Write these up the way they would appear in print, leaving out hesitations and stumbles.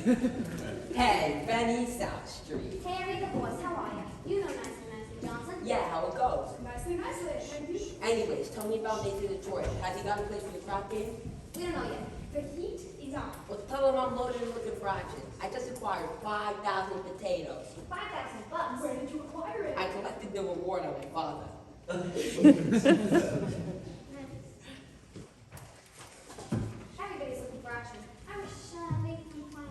Hey, Benny South Street. Hey, Enrica boys, how are you? You know Nicely Johnson. Yeah, how it goes. Nicely. Thank you. Anyways, tell me about Nathan Detroit. Has he got a place for the crop game? We don't know yet. The heat is on. Well, tell him I'm loaded and looking for action. I just acquired 5,000 potatoes. $5,000. Where did you acquire it? I collected the reward on my father. Everybody's looking for action. I wish maybe we find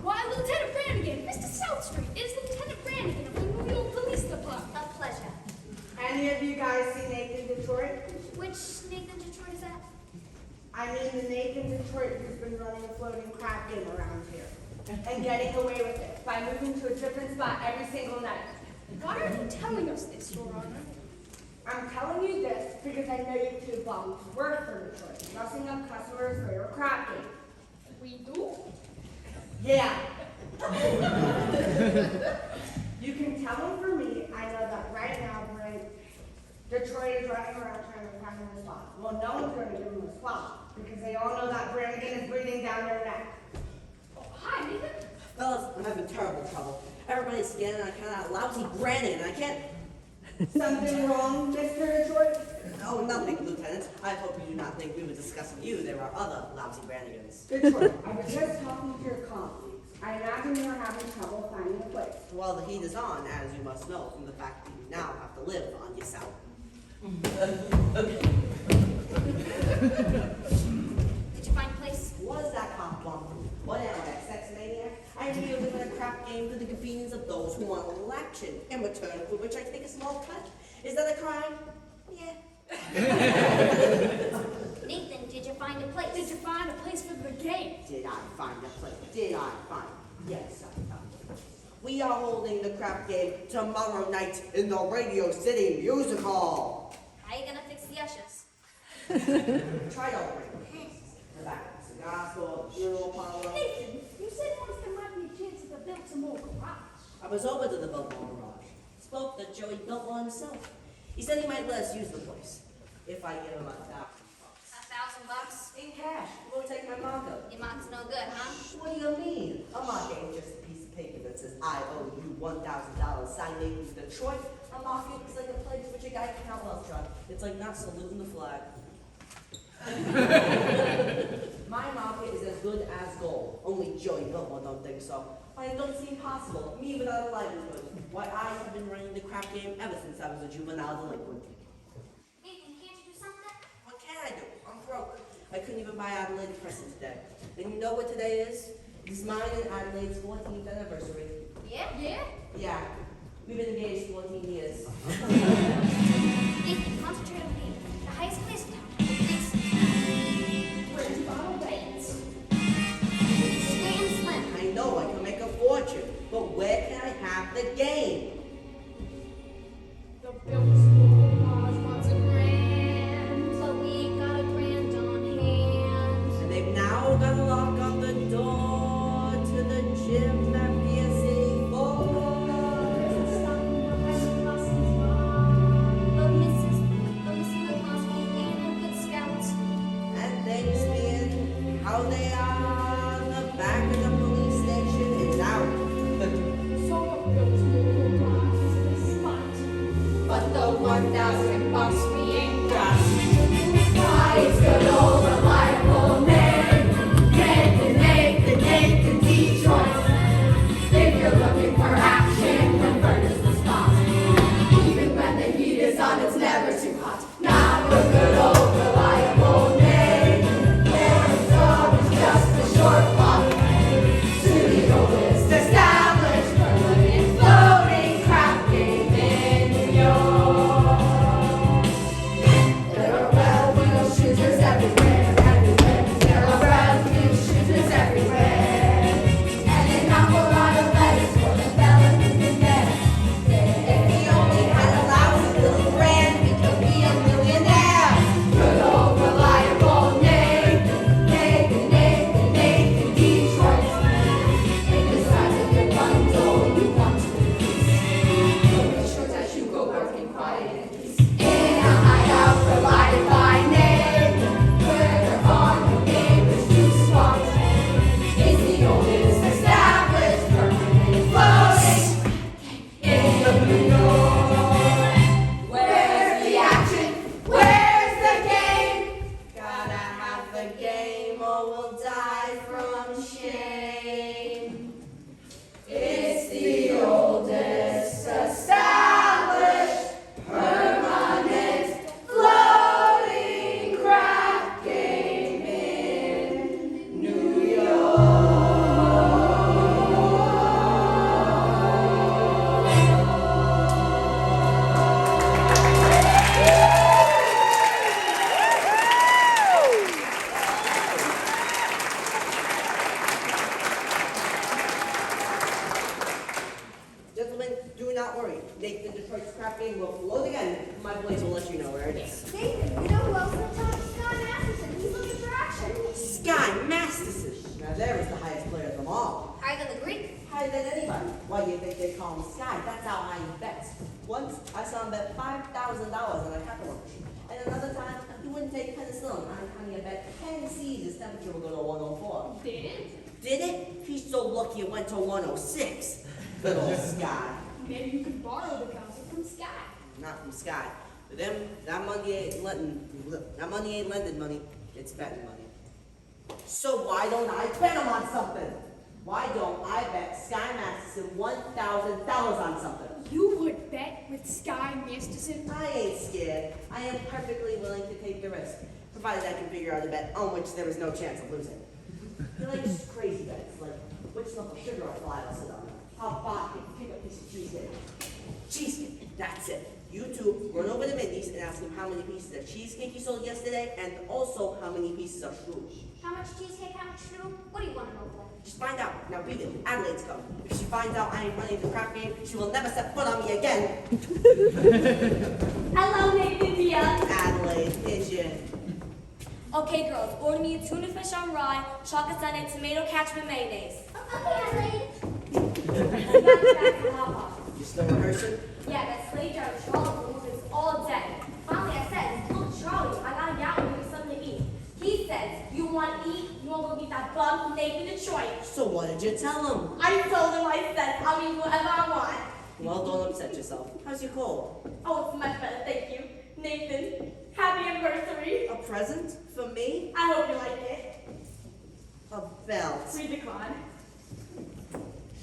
Why, Lieutenant Brannigan, Mr. South Street, it's Lieutenant Brannigan of the Louisville Police Department. a pleasure. Any of you guys see Nathan Detroit? Which Nathan Detroit is that? I mean the Nathan Detroit who's been running a floating crap game around here and getting away with it by moving to a different spot every single night. Why are you telling us this, Your Honor? I'm telling you this because I know you two bums work for Detroit, dressing up customers for your crap game. We do? Yeah. You can tell them for me, I know that right now, Detroit is running around trying to find him a spot. Well, no one's going to give him a spot because they all know that Brannigan is breathing down their neck. Oh, hi, Nathan. Fellas, I'm having terrible trouble. Everybody's scanning on account of that lousy Brannigan, and I can't. Something wrong, Mr. Detroit? Oh, nothing, Lieutenant. I hope you do not think we were discussing you. There are other lousy Brannigans. Detroit, I was just talking to your colleagues. I imagine you're having trouble finding a place. Well, the heat is on, as you must know, from the fact that you now have to live on yourself. Did you find a place? What is that cop bump? What am I, a sex maniac? I really live in a crap game for the convenience of those who want a little action, in return for which I take a small cut. Is that a crime? Yeah. Nathan, did you find a place? Did you find a place for the game? Did I find a place? Did I find? Yes, I found a place. We are holding the crap game tomorrow night in the Radio City Music Hall. How are you gonna fix the ushers? Try to bring the back cigar store, funeral parlor. Nathan, you said once there might be a chance of a Baltimore garage. I was over to the Biltmore Garage. Spoke to Joey Biltmore himself. He said he might let us use the place if I give him $1,000. $1,000? In cash. Won't take my markup. Your mark's no good, huh? What do you mean? A market ain't just a piece of paper that says I owe you $1,000. Signed Nathan Detroit. A market is like a pledge which a guy can count well, John. It's like not saluting the flag. My market is as good as gold. Only Joey Biltmore don't think so. Why, it don't seem possible. Me without a livelihood. Why, I have been running the crap game ever since I was a juvenile delinquent. Nathan, can't you do something? What can I do? I'm broke. I couldn't even buy Adelaide a present today. And you know what today is? It's mine and Adelaide's 14th anniversary. Yeah? Yeah, we've been engaged 14 years. Nathan, concentrate on me. The highest place in town. Thanks. Where's Bottle Bates? Square and slim. I know I can make a fortune, but where can I have the game? The Baltimore garage wants a grand. But we ain't got a grand on hand. And they've now got a lock on the door to the gym that PSC There's a stop behind the Costco's bar. But Mrs. McCloskey ain't a good scout. and things being how they are, the back of the police station is out. So the Baltimore garage is the spot. But the 1,000 bucks we ain't got. Why, it's good old reliable man, Nathan Detroit. If you're looking for action, Convert is the spot. Even when the heat is on, it's never too hot. Now the good old reliable name. Their dog is just a short will die from shame. It's the oldest established, permanent, floating crap game in New York. Gentlemen, do not worry. Nathan Detroit's crap game will float again. My boys will let you know where it is. Nathan, you know who else in town? Scott Masterson. He's looking for action. Sky Masterson. Now there is the highest player of them all. Higher than the Greek. Higher than anybody. Why do you think they call him Sky? That's how high he bets. Once, I saw him bet $5,000 on a capital. And another time, he wouldn't take penicillin. I'm having a bet 10 C's his temperature will go to 104. Did it? Did it? He's so lucky it went to 106. Good old Sky. Maybe you could borrow the pencil from Sky. Not from Sky. For them, that money ain't lending money. It's betting money. So why don't I bet him on something? Why don't I bet Sky Masterson $1,000 on something? You would bet with Sky Masterson? I ain't scared. I am perfectly willing to take the risk, provided I can figure out a bet on which there is no chance of losing. They're like just crazy bets, like which lump of sugar or fly I'll sit on, how far I can pick a piece of cheesecake. Cheesecake, that's it. You two run over to Mindy's and ask him how many pieces of cheesecake you sold yesterday, and also how many pieces of strudel. How much cheesecake? How much strudel? What do you want to know for? Just find out. Now beat it. Adelaide's coming. If she finds out I ain't running the crap game, she will never set foot on me again. Hello, Nathan Diaz. Adelaide, pigeon. Okay, girls, order me a tuna fish on rye, chocolate sundae, tomato ketchup, and mayonnaise. Okay, Adelaide. And back to back to Papa. You still rehearsing? Yeah, that slave driver Charlie was all day. Finally, I said, look, Charlie, I gotta get out and give you something to eat. He says, you want to eat? You want to go meet that bum from Nathan Detroit? So what did you tell him? I told him, I said, I'll eat whatever I want. Well, don't upset yourself. How's your cold? Oh, it's much better, thank you. Nathan, happy anniversary. A present for me? I hope you like it. A belt. We decline.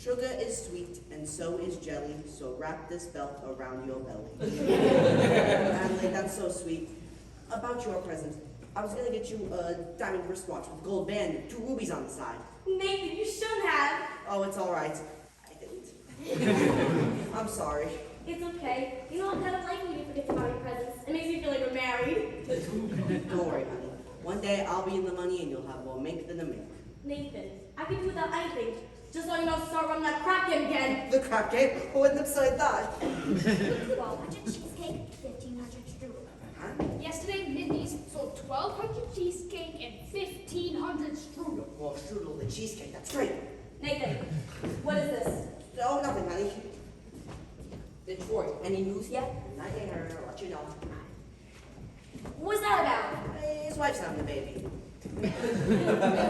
Sugar is sweet and so is jelly, so wrap this belt around your belly. Adelaide, that's so sweet. About your present, I was gonna get you a diamond wristwatch with a gold band and 2 rubies on the side. Nathan, you shouldn't have. Oh, it's all right. I didn't. I'm sorry. It's okay. You know, I'm kind of like when you forget to buy your presents. It makes me feel like we're married. Don't worry, honey. One day I'll be in the money and you'll have more make than a make. Nathan, I can do without anything. Just so you know, start running that crap game again. The crap game? What's upside that? 1,200 cheesecake, 1,500 strudel. Huh? Yesterday, Mindy's sold 1,200 cheesecake and 1,500 strudel. Well, strudel, the cheesecake, that's great. Nathan, what is this? Oh, nothing, honey. Detroit, any news yet? I ain't heard, I'll let you know. What's that about? His wife's having a baby. And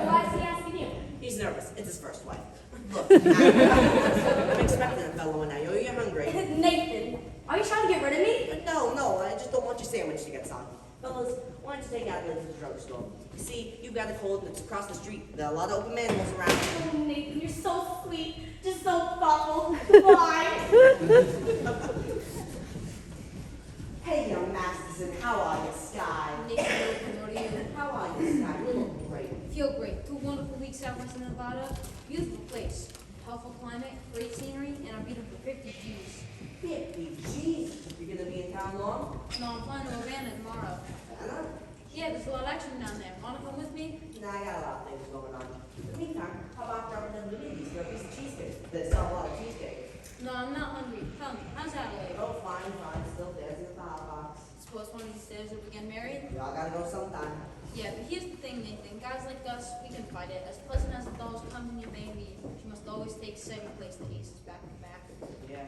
why is he asking you? He's nervous. It's his first wife. Look, I'm expecting a fellow and I know you're hungry. Nathan, are you trying to get rid of me? No, I just don't want your sandwich to get soggy. Fellas, why don't you take Adelaide to the drugstore? You see, you've got a cold and it's across the street. There are a lot of open manholes around. Oh, Nathan, you're so sweet. Just so thoughtful. Goodbye. Hey, young Masterson, how are you, Sky? Nathan, what are you? How are you, Sky? You look great. Feel great. 2 wonderful weeks out west in Nevada. Beautiful place. Helpful climate, great scenery, and I'm beating for 50 G's. 50 G's. You're gonna be in town long? No, I'm flying to Havana tomorrow. Anna? Yeah, there's a lot of action down there. Wanna come with me? No, I got a lot of things going on. In the meantime, how about dropping them to Mindy's for a piece of cheesecake? They sell a lot of cheesecake. No, I'm not hungry. Tell me, how's Adelaide? Oh, fine. Still there's in the hot box. Suppose one of these days we'll get married? Y'all gotta go sometime. Yeah, but here's the thing, Nathan. Guys like us, we can fight it. As pleasant as the thought company may be, she must always take second place to aces back to back. Yeah.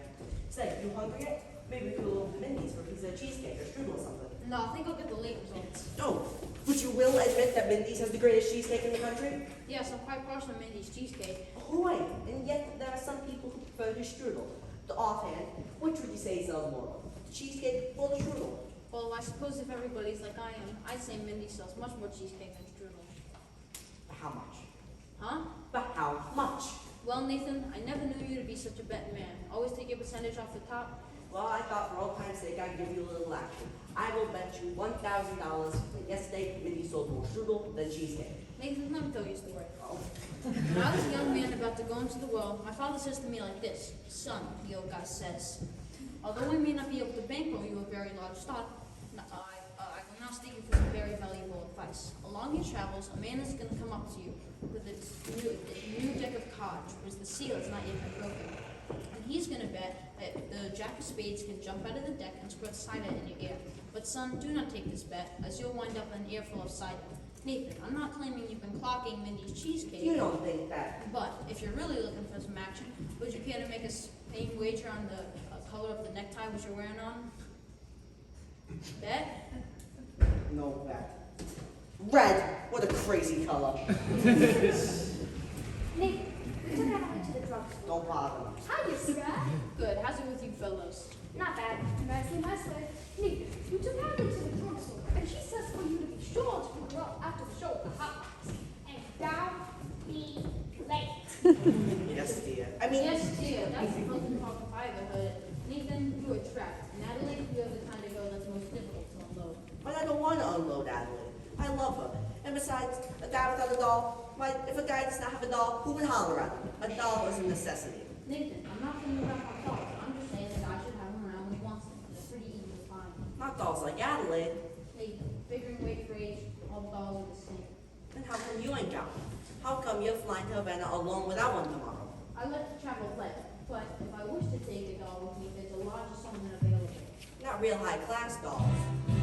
Say, you hungry yet? Maybe we could go over to Mindy's for a piece of cheesecake or strudel or something. No, I think I'll get the late results. Oh, but you will admit that Mindy's has the greatest cheesecake in the country? Yes, I'm quite partial to Mindy's cheesecake. Right, and yet there are some people who prefer the strudel. The offhand, which would you say sells more? The cheesecake or the strudel? Well, I suppose if everybody's like I am, I'd say Mindy sells much more cheesecake than strudel. How much? Huh? But how much? Well, Nathan, I never knew you to be such a betting man. Always take your percentage off the top. Well, I thought for old time's sake I'd give you a little action. I will bet you $1,000 that yesterday Mindy sold more strudel than cheesecake. Nathan, let me tell you a story. When I was a young man about to go into the world, my father says to me like this, "Son," the old guy says, "although we may not be able to bankroll you a very large stock, I will now state you for some very valuable advice. Along your travels, a man is going to come up to you with a new deck of cards, whereas the seal has not yet been broken. And he's going to bet that the jack of spades can jump out of the deck and squirt cider in your ear. But son, do not take this bet, as you'll wind up an ear full of cider. Nathan, I'm not claiming you've been clocking Mindy's cheesecake. You don't think that. But if you're really looking for some action, would you care to make a paying wager on the color of the necktie which you're wearing on? Bet? No bet. Red! What a crazy color. Nathan, we took Adelaide to the drugstore. Don't bother me. Hiya, Scrat. Good. How's it with you fellows? Not bad. Nicely, nicely. Nathan, you took Adelaide to the drugstore, and she says for you to be sure to pick her up after the show at the hot box. And don't be late. Yes, dear. I mean, Yes, dear. That's the most important if I ever heard it. Nathan, you are trapped. And Adelaide, you're the kind of girl that's most difficult to unload. but I don't want to unload Adelaide. I love her. And besides, a guy without a doll, why, if a guy does not have a doll, who would holler at him? A doll is a necessity. Nathan, I'm not saying about my thoughts. I'm just saying that I should have him around when he wants them. They're pretty easy to find. Not dolls like Adelaide. Nathan, figuring weight for age, all dolls are the same. Then how come you ain't got one? How come you're flying to Havana alone without one tomorrow? I let the travel play, but if I wish to take a doll with me, there's a large assortment available. Not real high-class dolls.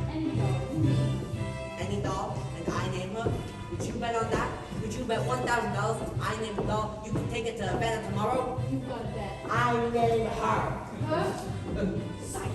Any doll, you name Any doll, and I name her. Would you bet on that? Would you bet $1,000 if I name a doll, you can take it to Havana tomorrow? it. You got a bet. I name her. Huh? Sign.